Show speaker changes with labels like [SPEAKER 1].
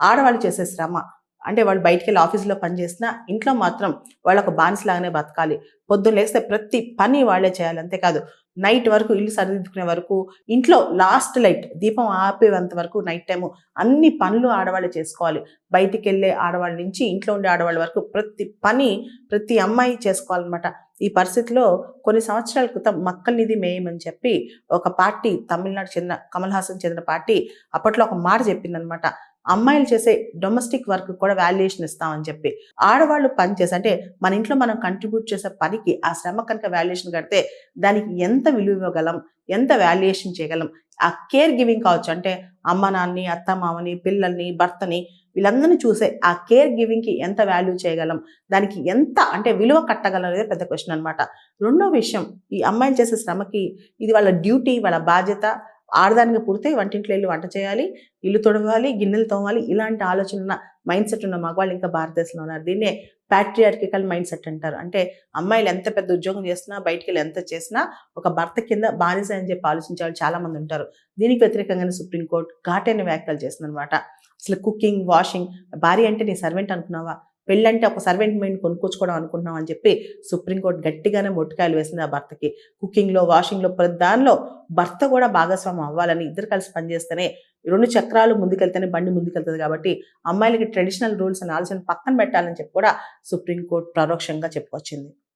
[SPEAKER 1] ఆడవాళ్ళు చేసే శ్రమ అంటే వాళ్ళు బయటికెళ్ళి ఆఫీస్‌లో పని చేసినా, ఇంట్లో మాత్రం వాళ్ళొక బానిసలాగానే బతకాలి. పొద్దున్న లేస్తే ప్రతి పని వాళ్ళే చేయాలి. అంతేకాదు నైట్ వరకు ఇల్లు సరిదిద్దుకునే వరకు, ఇంట్లో లాస్ట్ లైట్ దీపం ఆపేంత వరకు నైట్ టైము అన్ని పనులు ఆడవాళ్ళే చేసుకోవాలి. బయటికెళ్ళే ఆడవాళ్ళ నుంచి ఇంట్లో ఉండే ఆడవాళ్ళ వరకు ప్రతి పని ప్రతి అమ్మాయి చేసుకోవాలనమాట. ఈ పరిస్థితిలో కొన్ని సంవత్సరాల క్రితం మక్కల్ నిధి మేయం అని చెప్పి ఒక పార్టీ తమిళనాడు చెందిన కమల్ హాసన్ చెందిన పార్టీ అప్పట్లో ఒక మాట చెప్పిందనమాట. అమ్మాయిలు చేసే డొమెస్టిక్ వర్క్ కూడా వాల్యుయేషన్ ఇస్తామని చెప్పి. ఆడవాళ్ళు పని చేసి అంటే మన ఇంట్లో మనం కంట్రిబ్యూట్ చేసే పనికి ఆ శ్రమ కనుక వాల్యుయేషన్ కడితే దానికి ఎంత విలువ ఇవ్వగలం, ఎంత వాల్యుయేషన్ చేయగలం. ఆ కేర్ గివింగ్ కావచ్చు అంటే అమ్మ నాన్నని, అత్త మామని, పిల్లల్ని, భర్తని వీళ్ళందరినీ చూసే ఆ కేర్ గివింగ్‌కి ఎంత వాల్యూ చేయగలం, దానికి ఎంత అంటే విలువ కట్టగలం అనేది పెద్ద క్వెషన్ అనమాట. రెండో విషయం ఈ అమ్మాయిలు చేసే శ్రమకి ఇది వాళ్ళ డ్యూటీ, వాళ్ళ బాధ్యత. ఆడదానిగా పుడితే వంటింట్లో ఎళ్లి వంట చేయాలి, ఇల్లు తుడవాలి, గిన్నెలు తోమాలి. ఇలాంటి ఆలోచన ఉన్న మైండ్ సెట్ ఉన్న మగవాళ్ళు ఇంకా భారతదేశంలో ఉన్నారు. దీన్నే పాట్రియార్కికల్ మైండ్ సెట్ అంటారు. అంటే అమ్మాయిలు ఎంత పెద్ద ఉద్యోగం చేసినా, బయటికెళ్ళి ఎంత చేసినా ఒక భర్త కింద బానిస అని చెప్పి ఆలోచించే వాళ్ళు చాలా మంది ఉంటారు. దీనికి వ్యతిరేకంగానే సుప్రీం కోర్ట్ ఘాటైన వ్యాఖ్యలు చేసిందనమాట. అసలు కుకింగ్, వాషింగ్ భార్య అంటే నీ సర్వెంట్ అనుకున్నావా? పెళ్ళంటే ఒక సర్వెంట్ మెయిడ్‌ని కొనుక్కొచ్చుకోవడం అనుకుంటున్నావా అని చెప్పి సుప్రీంకోర్టు గట్టిగానే మొట్టికాయలు వేసింది ఆ భర్తకి. కుకింగ్‌లో, వాషింగ్‌లో ప్రతి దానిలో భర్త కూడా భాగస్వామ్యం అవ్వాలని, ఇద్దరు కలిసి పనిచేస్తేనే 2 చక్రాలు ముందుకెళ్తేనే బండి ముందుకెళ్తది కాబట్టి అమ్మాయిలకి ట్రెడిషనల్ రూల్స్ అనే ఆలోచన పక్కన పెట్టాలని చెప్పి కూడా సుప్రీంకోర్టు పరోక్షంగా చెప్పుకొచ్చింది.